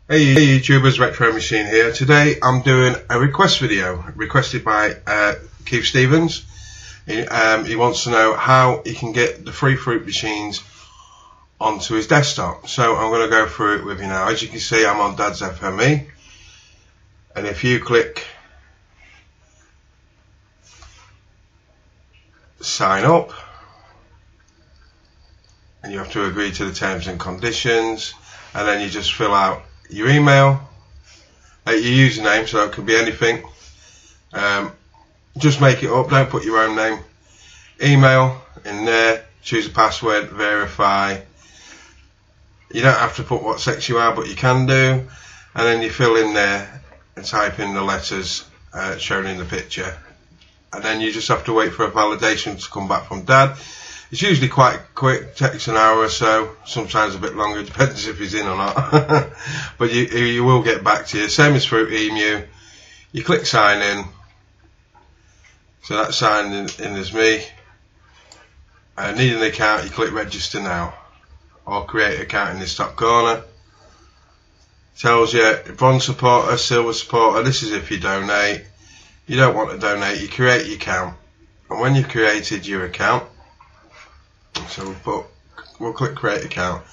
Hey YouTubers, Retro Machine here. Today I'm doing a request video requested by Keith Stevens. He wants to know how he can get the free fruit machines onto his desktop. So I'm going to go through it with you now. As you can see, I'm on Dad's FME, and if you click sign up, and you have to agree to the terms and conditions, and then you just fill out your email, your username, so it could be anything. Just make it up, don't put your own name. Email in there, choose a password, verify. You don't have to put what sex you are, but you can do. And then you fill in there and type in the letters shown in the picture. And then you just have to wait for a validation to come back from Dad. It's usually quite quick, takes an hour or so, sometimes a bit longer, depends if he's in or not. But you will get back to you. Same as Fruit Emu. You click sign in. So that's signed in as me. Need an account, you click register now. Or create an account in this top corner. Tells you bronze supporter, silver supporter. This is if you donate. You don't want to donate, you create your account. And when you've created your account, so we'll click create account,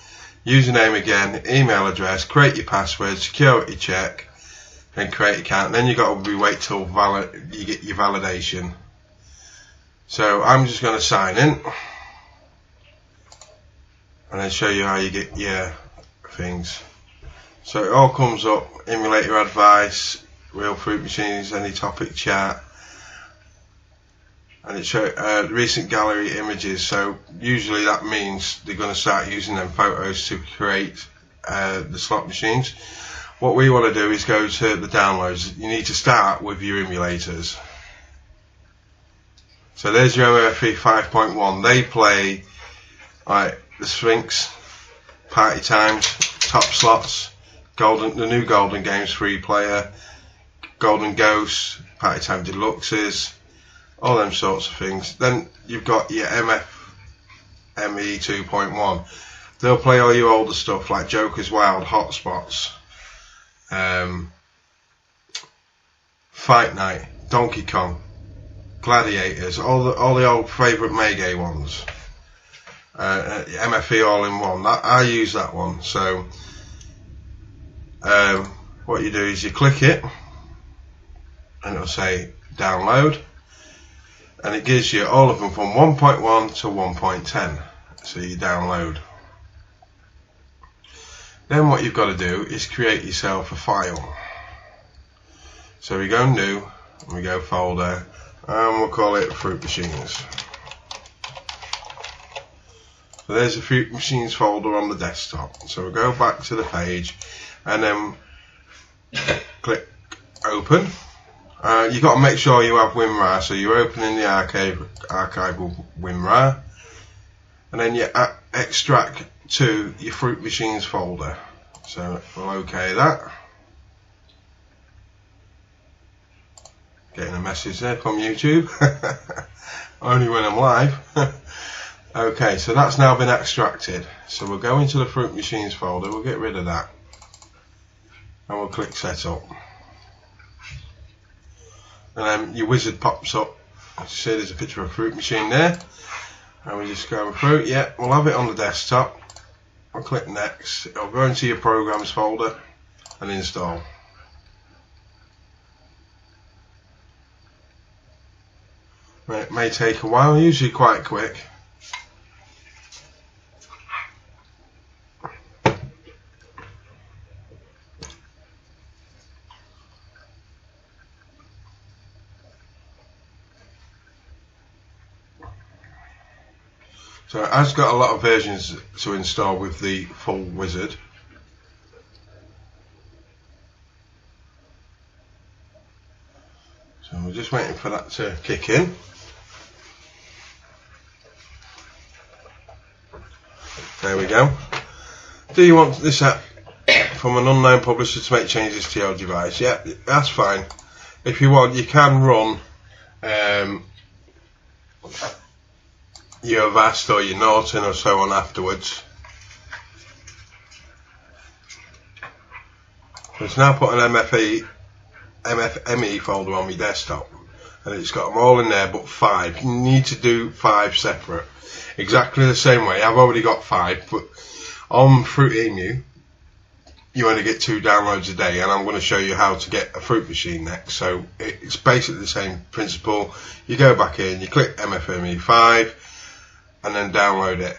username again, email address, create your password, security check, and create account. And then you got to wait till you get your validation. So I'm just going to sign in and then show you how you get your things. So it all comes up: emulator advice, real fruit machines, any topic chat. And it shows recent gallery images, so usually that means they're going to start using them photos to create the slot machines. What we want to do is go to the downloads. You need to start with your emulators. So there's your MFE 5.1. They play like the Sphinx, Party Times, Top Slots, the new Golden Games free player, Golden Ghosts, Party Time Deluxes, all them sorts of things. Then you've got your ME 2.1. They'll play all your older stuff like Joker's Wild, Hotspots, Fight Night, Donkey Kong, Gladiators, all the old favourite Mega ones. MFE all in one. I use that one. So what you do is you click it, and it'll say download. And it gives you all of them from 1.1 to 1.10. So you download. Then what you've got to do is create yourself a file. So we go new, and we go folder, and we'll call it Fruit Machines. So there's a Fruit Machines folder on the desktop. So we'll go back to the page, and then click open. You've got to make sure you have WinRAR, so you're opening the archival WinRAR, and then you extract to your Fruit Machines folder. So we'll OK that. Getting a message there from YouTube. Only when I'm live. OK, so that's now been extracted. So we'll go into the Fruit Machines folder, we'll get rid of that, and we'll click setup. And then your wizard pops up. As you see, there's a picture of a fruit machine there, and we just go through. Yeah, we'll have it on the desktop. I'll click next. It'll go into your programs folder and install. It may take a while, usually quite quick. So it has got a lot of versions to install with the full wizard. So we're just waiting for that to kick in. There we go. Do you want this app from an unknown publisher to make changes to your device? Yeah, that's fine. If you want, you can run your Avast or your Norton or so on afterwards. So it's now put an MFME folder on my desktop, and it's got them all in there but 5. You need to do 5 separate, exactly the same way. I've already got 5, but on Fruit Emu you only get 2 downloads a day, and I'm going to show you how to get a fruit machine next. So it's basically the same principle. You go back in, you click MFME 5 and then download it.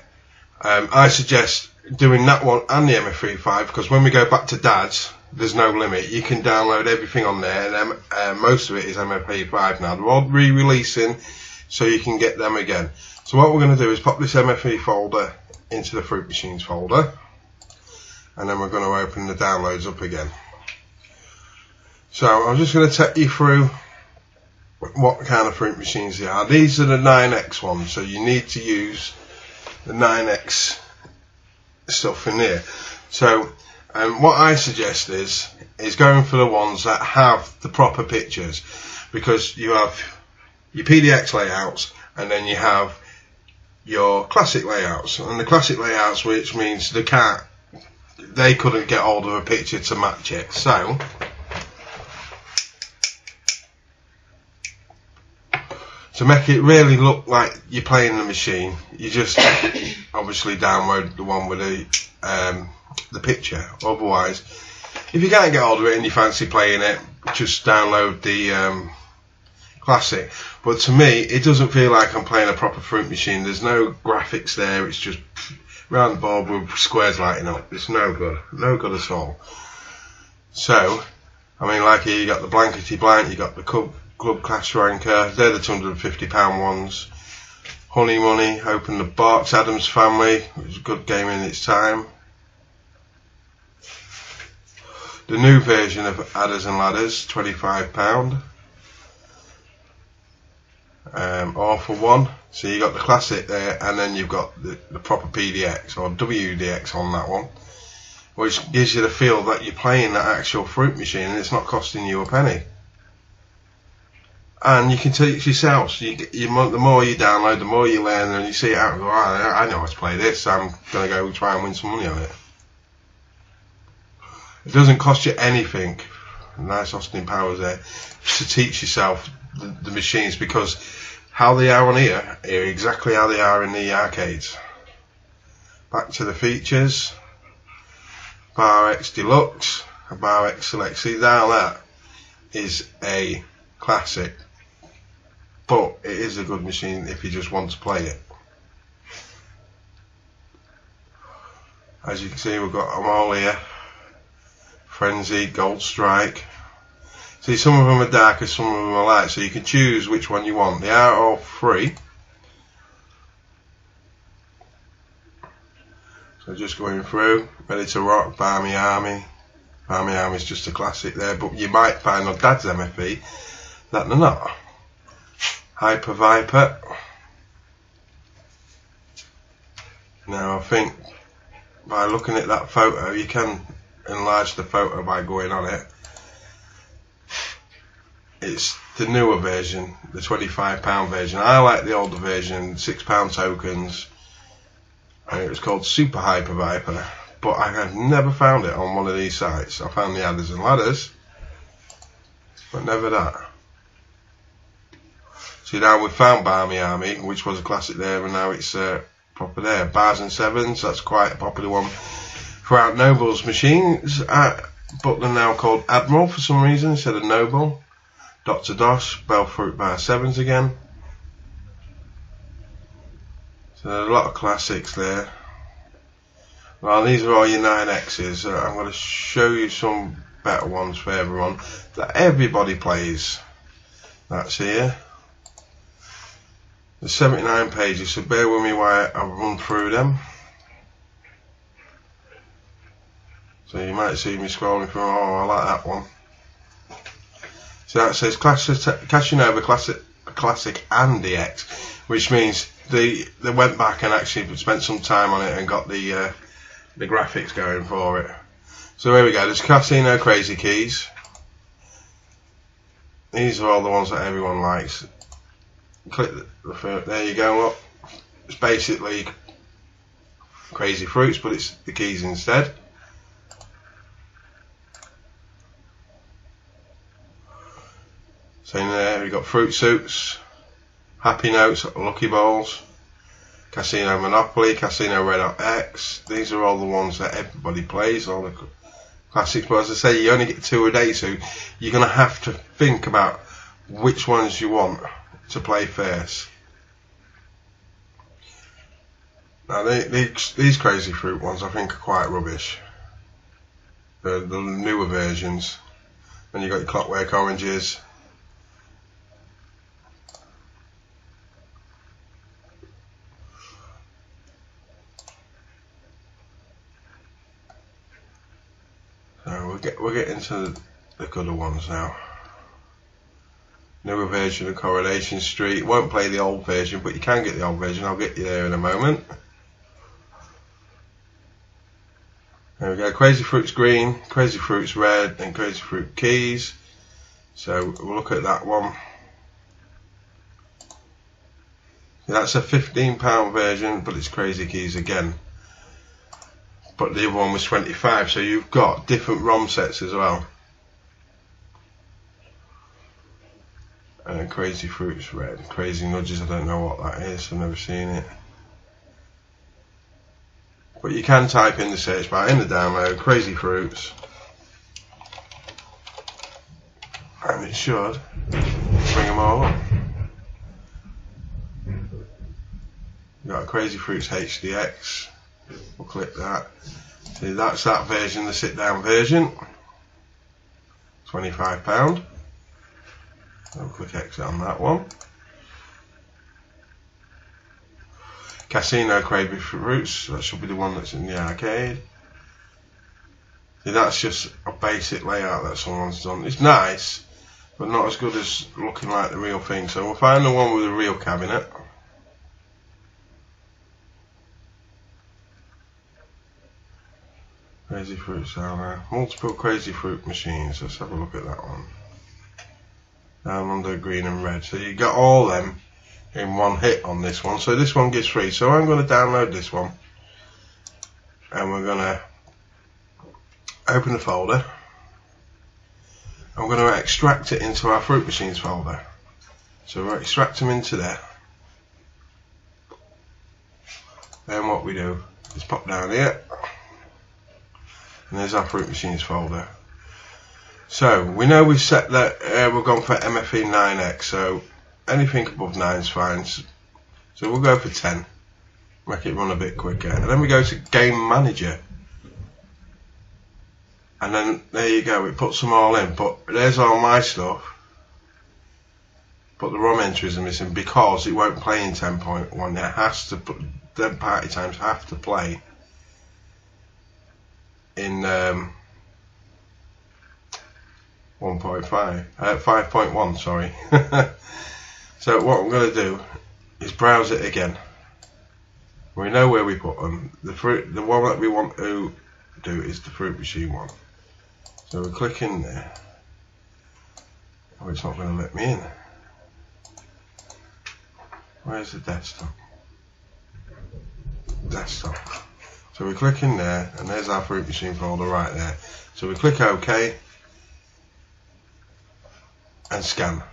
I suggest doing that one and the MFME 5, because when we go back to Dad's, there's no limit. You can download everything on there, and most of it is MFME 5 now. They're all re-releasing, so you can get them again. So what we're going to do is pop this MFME folder into the fruit machines folder, and then we're going to open the downloads up again. So I'm just going to take you through what kind of fruit machines they are. These are the 9X ones, so you need to use the 9X stuff in here. So what I suggest is going for the ones that have the proper pictures, because you have your PDX layouts and then you have your classic layouts, and the classic layouts, which means they couldn't get hold of a picture to match it. So to make it really look like you're playing the machine, you just obviously download the one with the picture. Otherwise, if you can't get hold of it and you fancy playing it, just download the classic. But to me, it doesn't feel like I'm playing a proper fruit machine. There's no graphics there. It's just round the board with squares lighting up. It's no good at all. So I mean, like here you got the Blankety Blank, you got the Club Clash Ranker. They're the £250 ones. Honey Money, Open the Box, Adam's Family, which was a good game in its time. The new version of Adders and Ladders, £25. All for one. So you got the classic there, and then you've got the proper PDX or WDX on that one, which gives you the feel that you're playing that actual fruit machine and it's not costing you a penny. And you can teach yourself. So the more you download, the more you learn, and you see it out and go, I know how to play this, so I'm going to go try and win some money on it. It doesn't cost you anything. Nice Austin Powers there. To teach yourself the machines, because how they are on here are exactly how they are in the arcades. Back to the features. Bar X Deluxe, a Bar X Select. See, now that is a classic, but it is a good machine if you just want to play it. As you can see, we've got them all here. Frenzy, Gold Strike. See, some of them are darker, some of them are light, so you can choose which one you want. They are all free. So just going through, Ready to Rock, Barmy Army. Barmy Army is just a classic there, but you might find on Dad's MFE that they're not. Hyper Viper. Now I think by looking at that photo, you can enlarge the photo by going on it. It's the newer version, the £25 version. I like the older version, £6 tokens, and it was called Super Hyper Viper, but I have never found it on one of these sites. I found the Adders and Ladders, but never that. See, now we've found Barmy Army, which was a classic there, and now it's proper there. Bars and Sevens, that's quite a popular one throughout Noble's machines, but they're now called Admiral for some reason instead of Noble. Dr. Dosh, Bell Fruit Bar 7s again. So there's a lot of classics there. Well, these are all your 9Xs. I'm going to show you some better ones for everyone that everybody plays. That's here. There's 79 pages, so bear with me while I run through them. So you might see me scrolling through, oh, I like that one. So that says Cashing Over Classic and DX, which means they went back and actually spent some time on it and got the graphics going for it. So here we go. There's Casino Crazy Keys. These are all the ones that everyone likes. Click there you go. Look, it's basically Crazy Fruits, but it's the keys instead. So in there we've got Fruit Suits, Happy Notes, Lucky Balls, Casino Monopoly, Casino Red Hot X. These are all the ones that everybody plays, all the classics. But as I say, you only get 2 a day, so you're going to have to think about which ones you want to play first. Now these Crazy Fruit ones I think are quite rubbish. The newer versions. Then you've got your Clockwork Oranges. So we'll get into the gooder ones now. Newer version of Coronation Street. Won't play the old version, but you can get the old version. I'll get you there in a moment. There we go. Crazy Fruits Green, Crazy Fruits Red, and Crazy Fruit Keys. So we'll look at that one. That's a £15 version, but it's Crazy Keys again. But the other one was 25, so you've got different ROM sets as well. Crazy Fruits Red, Crazy Nudges, I don't know what that is, I've never seen it. But you can type in the search bar in the download, Crazy Fruits, and it should bring them all up. You've got Crazy Fruits HDX, we'll click that. See, that's that version, the sit down version, £25. I'll click exit on that one. Casino Crazy Fruits, that should be the one that's in the arcade. See, that's just a basic layout that someone's done. It's nice, but not as good as looking like the real thing. So we'll find the one with the real cabinet. Crazy Fruits are there. Multiple Crazy Fruit machines. Let's have a look at that one. Down under green and red. So you got all them in one hit on this one. So this one gets free. So I'm going to download this one. And we're going to open the folder. I'm going to extract it into our Fruit Machines folder. So we'll extract them into there. Then what we do is pop down here. And there's our Fruit Machines folder. So we know we've set that we've gone for MFE 9X, so anything above 9 is fine. So we'll go for 10, make it run a bit quicker. And then we go to Game Manager. And then there you go, it puts them all in. But there's all my stuff. But the ROM entries are missing because it won't play in 10.1. It has to put, the party times have to play in 5.1, sorry. So what I'm going to do is browse it again. We know where we put them. The one that we want to do is the Fruit Machine one. So we click in there. Oh, it's not going to let me in. Where's the desktop? Desktop. So we click in there, and there's our Fruit Machine folder right there. So we click OK and scan.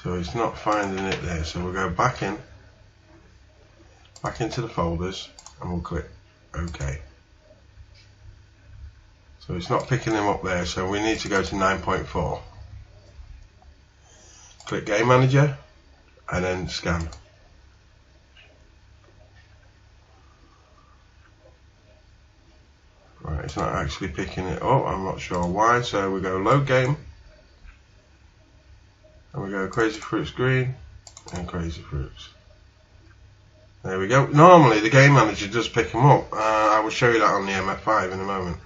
So it's not finding it there. So we'll go back into the folders, and we'll click OK. So it's not picking them up there. So we need to go to 9.4. Click Game Manager, and then scan. Right, it's not actually picking it up, I'm not sure why. So we go Load Game, and we go Crazy Fruits Green and Crazy Fruits. There we go. Normally the Game Manager does pick them up. I will show you that on the MF5 in a moment.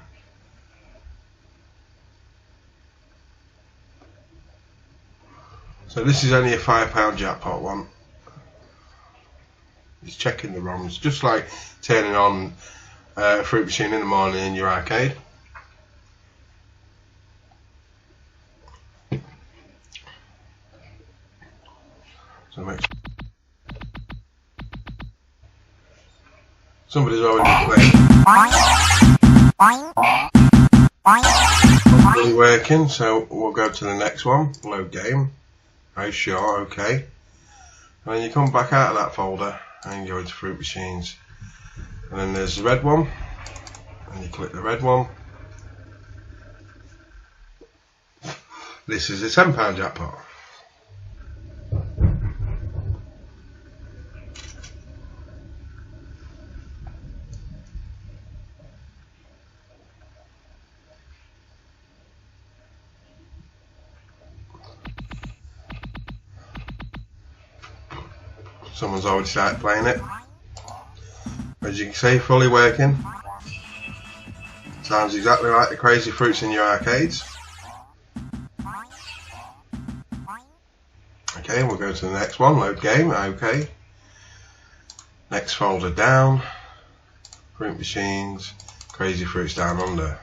So this is only a £5 jackpot one. It's checking the ROMs, just like turning on Fruit Machine in the morning in your arcade. So make sure somebody's already playing. Fully working, so we'll go to the next one. Load game. Oh sure, okay. And then you come back out of that folder and go into fruit machines. And then there's the red one. And you click the red one. This is a £10 jackpot. Someone's already started playing it. As you can see, fully working. Sounds exactly like the crazy fruits in your arcades. Okay, we'll go to the next one. Load game. Okay. Next folder down. Fruit machines. Crazy fruits down under.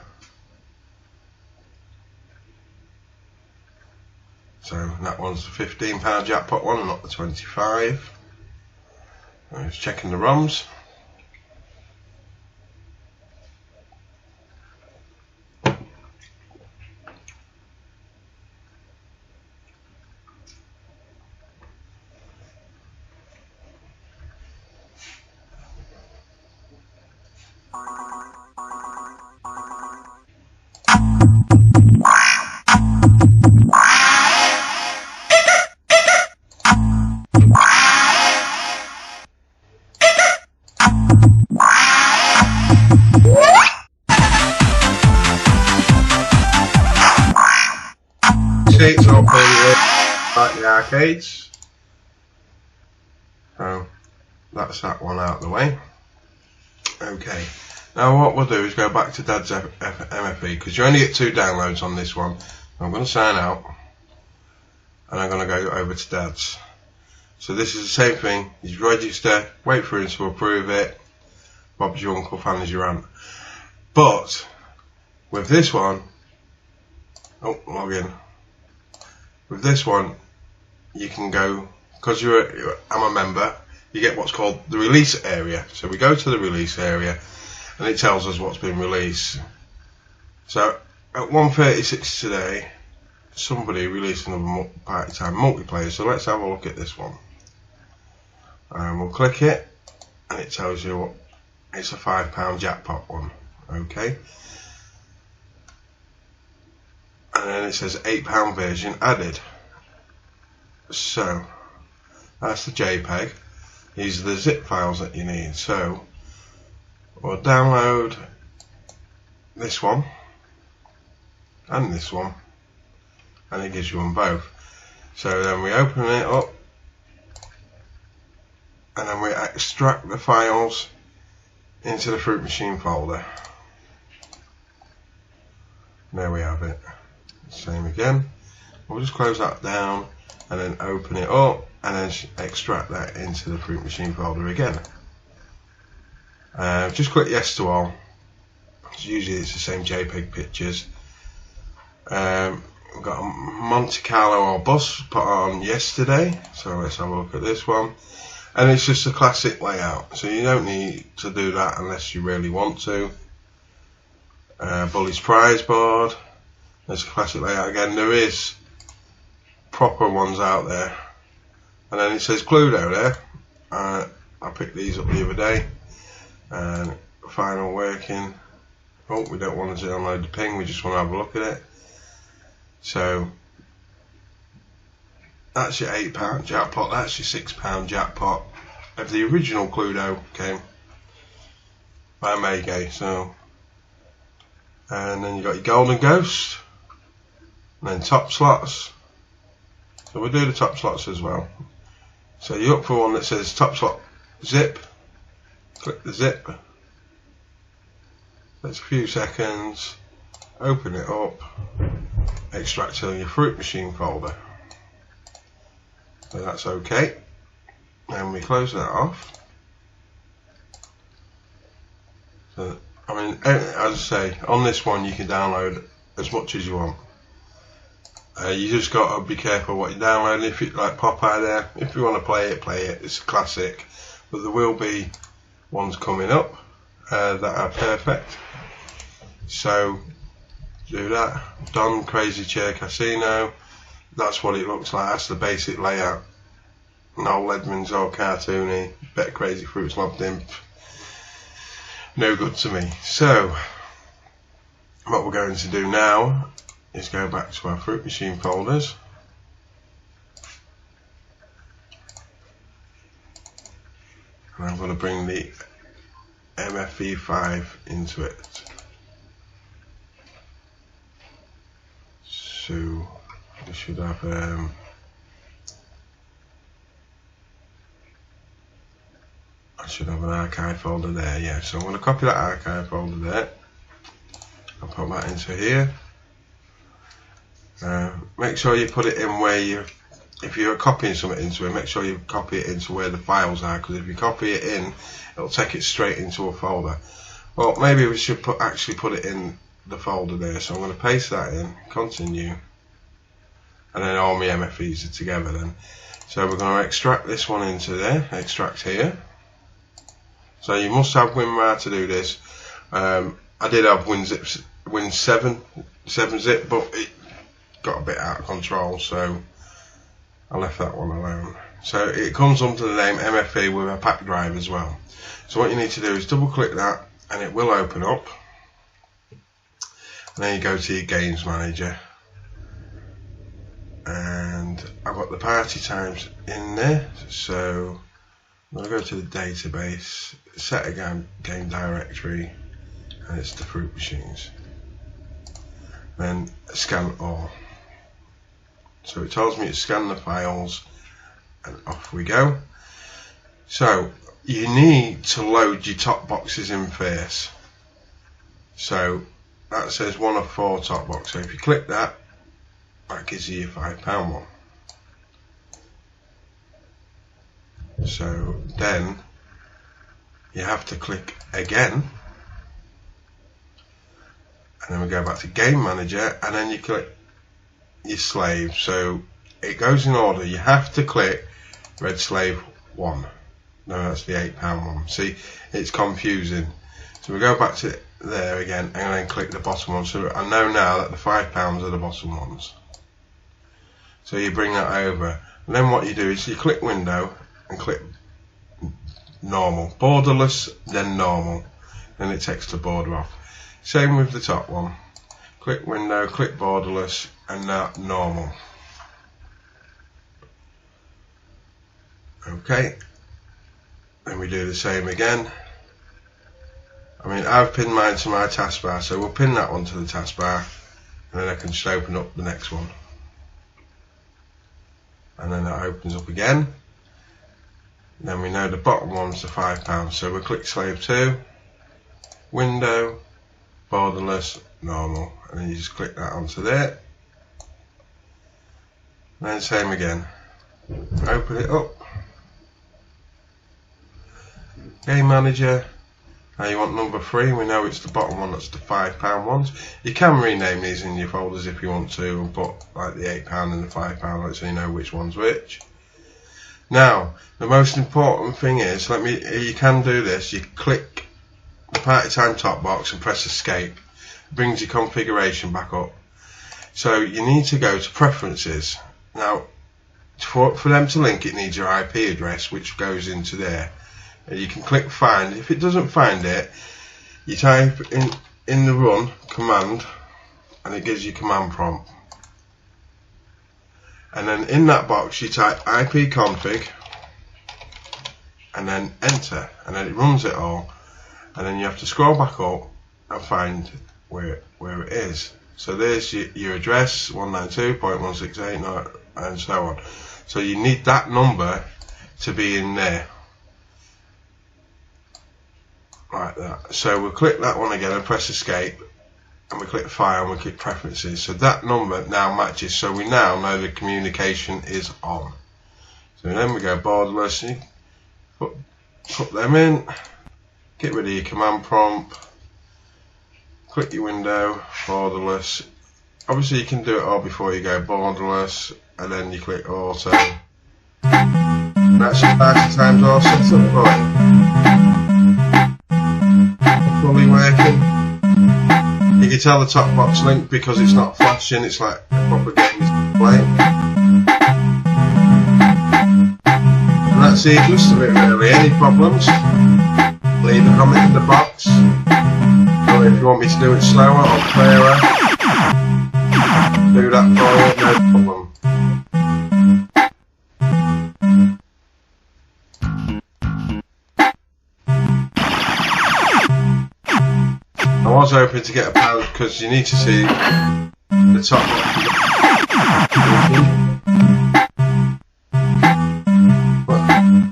So that one's the £15 jackpot one, not the 25. I was checking the ROMs. It's all pretty like the arcades. So that's that one out of the way. Okay, now what we'll do is go back to Dad's MFE, because you only get 2 downloads on this one. I'm going to sign out and I'm going to go over to Dad's. So this is the same thing. You register, wait for him to approve it. Bob's your uncle, Fanny's your aunt. But with this one, log in. With this one, you can go, because I'm a member, you get what's called the release area. So we go to the release area and it tells us what's been released. So at 1:36 today, somebody released another party time multiplayer. So let's have a look at this one. And we'll click it and it tells you what, it's a £5 jackpot one. Okay. And then it says £8 version added. So that's the JPEG. These are the zip files that you need. So we'll download this one and this one, and it gives you them both. So then we open it up and then we extract the files into the fruit machine folder. There we have it. Same again. We'll just close that down and then open it up and then extract that into the fruit machine folder again. Just click yes to all. Usually it's the same JPEG pictures. We've got a Monte Carlo or bus put on yesterday, so let's have a look at this one. And it's just a classic layout, so you don't need to do that unless you really want to. Bully's prize board. There's a classic layout again. There is proper ones out there. And then it says Cluedo there. I picked these up the other day. And final working. Oh, we don't want to download the ping, we just want to have a look at it. So that's your £8 jackpot, that's your £6 jackpot. Of the original Cluedo came by Mayday. So, and then you got your Golden Ghost. And then top slots. So we'll do the top slots as well. So you look for one that says top slot zip. Click the zip. That's a few seconds. Open it up. Extract to your fruit machine folder. So that's okay. And we close that off. So, I mean, as I say, on this one you can download as much as you want. You just got to be careful what you're downloading. If you like Popeye there, if you want to play it, play it. It's a classic. But there will be ones coming up that are perfect. So do that. Don Crazy Chair Casino. That's what it looks like. That's the basic layout. Noel Edmonds, all cartoony. Bit of Crazy Fruits Lobbed Imp. No good to me. So, what we're going to do now is go back to our Fruit Machine folders. And I'm going to bring the MFV5 into it. So we should have I should have an archive folder there, yeah. So I'm going to copy that archive folder there and put that into here. Make sure you put it in where you, if you're copying something into it, make sure you copy it into where the files are, because if you copy it in, it'll take it straight into a folder. Well, maybe we should actually put it in the folder there. So I'm going to paste that in, continue, and then all my MFVs are together then. So we're going to extract this one into there, extract here. So you must have WinRAR to do this. I did have Win 7 zip, but it got a bit out of control, so I left that one alone. So it comes under the name MFV with a pack drive as well. So what you need to do is double click that and it will open up. And then you go to your games manager. And I've got the party times in there. So I'm going to go to the database, set a game directory, and it's the Fruit Machines. Then scan all. So it tells me to scan the files, and off we go. So you need to load your top boxes in first. So that says 1 of 4 top box. So if you click that, that gives you your £5 one. So then you have to click again, and then we go back to Game Manager, and then you click your slave. So it goes in order. You have to click Red Slave 1. No, that's the £8 one. See, it's confusing. So we go back to there again, and then click the bottom one. So I know now that the £5 are the bottom ones. So you bring that over, and then what you do is you click Window and click normal, borderless, then normal, then it takes the border off. Same with the top one. Click Window, click borderless, and now normal. Okay, then we do the same again. I mean, I've pinned mine to my taskbar, so we'll pin that one to the taskbar, and then I can just open up the next one. And then that opens up again. Then we know the bottom one's the £5, so we'll click Slave 2, Window, borderless, normal, and then you just click that onto there. And then same again. Open it up. Game Manager. Now you want number 3. We know it's the bottom one, that's the £5 ones. You can rename these in your folders if you want to, and put like the £8 and the £5, so you know which one's which. Now, the most important thing is, you can do this. You click the party time top box and press escape. It brings your configuration back up. So you need to go to preferences. Now, for them to link, it needs your IP address, which goes into there. And you can click find. If it doesn't find it, you type in the run command, and it gives you command prompt. And then in that box you type ipconfig and then enter, and then it runs it all, and then you have to scroll back up and find where it is. So there's your address, 192.168 and so on. So you need that number to be in there, like that. So we'll click that one again and press escape, and we click file and we click preferences. So that number now matches, so we now know the communication is on. So then we go borderless, you put them in, get rid of your command prompt, click your window, borderless. Obviously you can do it all before you go borderless, and then you click auto. And that's your party times all set up for it. Fully working. Your tell the top box link because it's not flashing, it's like a proper game display. And that's the gist of it really. Any problems, leave a comment in the box, or if you want me to do it slower or clearer, do that for you, no problem. I was hoping to get a pound because you need to see the top box. But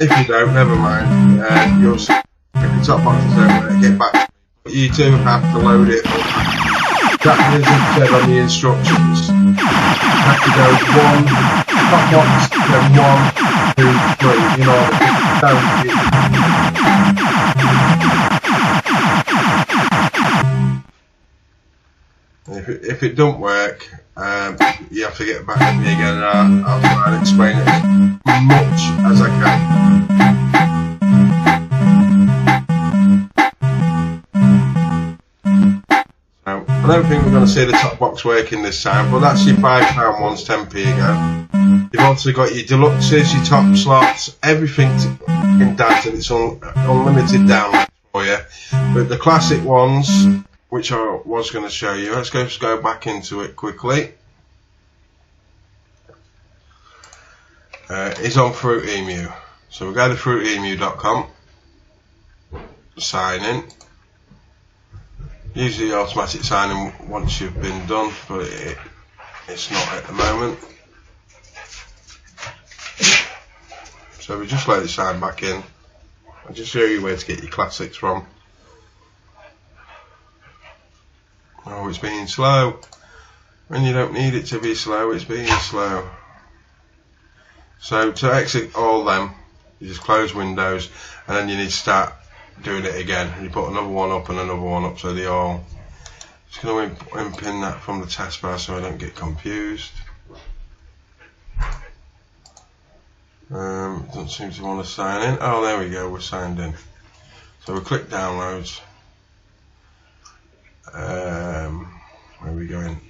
if you don't, never mind. You'll see if the top box is over, get back to me. But you do have to load it up. Exactly as it said on the instructions. You have to go one top box, then 1, 2, 3 in order to down. If it don't work, you have to get back to me again, and I'll try and explain it as much as I can. So, I don't think we're going to see the top box working this time, but that's your £5 ones, 10p again. You've also got your deluxes, your top slots, everything in data, and it's unlimited downloads for you. But the classic ones, which I was going to show you, let's just go back into it quickly, is on Fruit Emu. So we'll go to fruitemu.com, sign in. Usually automatic signing once you've been done, but it's not at the moment. So we just let it sign back in. I'll just show you where to get your classics from. Oh, it's being slow. When you don't need it to be slow, it's being slow. So to exit all them, you just close Windows, and then you need to start doing it again. You put another one up and another one up, so they all. Just going to unpin that from the taskbar so I don't get confused. Doesn't seem to want to sign in. Oh, there we go. We're signed in. So we click downloads. Where are we going?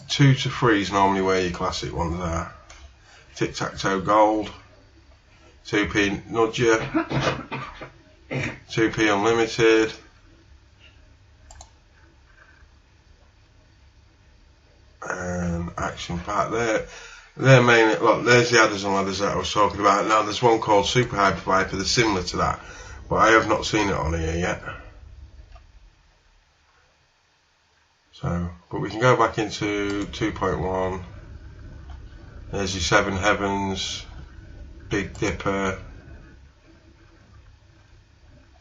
2 to 3 is normally where your classic ones are. Tic-tac-toe gold, 2p nudger, 2p unlimited, and action pack there. They're mainly, look, there's the adders and ladders that I was talking about. Now there's one called Super Hyper Viper that's similar to that, but I have not seen it on here yet. So, but we can go back into 2.1. There's your 7 Heavens, Big Dipper,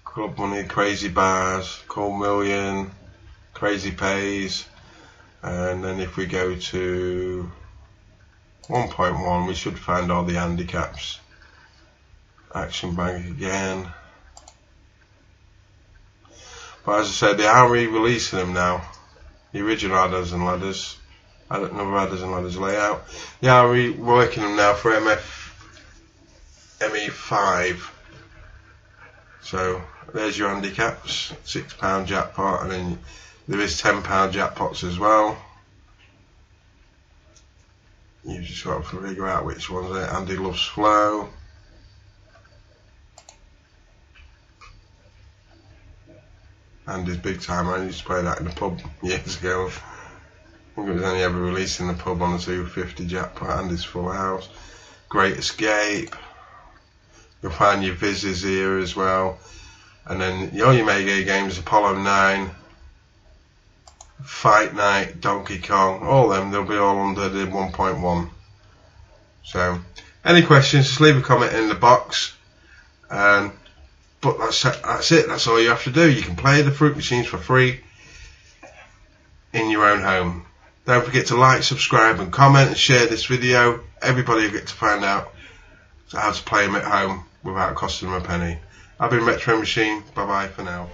Club Money, Crazy Bars, Cool Million, Crazy Pays, and then if we go to 1.1 we should find all the handicaps. Action Bank again. But as I said, they are re-releasing them now. The original adders and ladders, another adders and ladders layout. They are reworking them now for ME5. So there's your handicaps, £6 jackpot, and then there is £10 jackpots as well. You just got to figure out which ones there. Andy Loves Flow. Andy's Big Time. I used to play that in the pub years ago. I think it was only ever released in the pub on the 250 jackpot. Andy's Full House. Great Escape. You'll find your Vizzes here as well. And then all your Mega games, Apollo 9, Fight Night, Donkey Kong, all them, they'll be all under the 1.1. So, any questions, just leave a comment in the box. But that's it, that's all you have to do. You can play the fruit machines for free in your own home. Don't forget to like, subscribe and comment and share this video. Everybody will get to find out how to play them at home without costing them a penny. I've been Retro Machine, bye bye for now.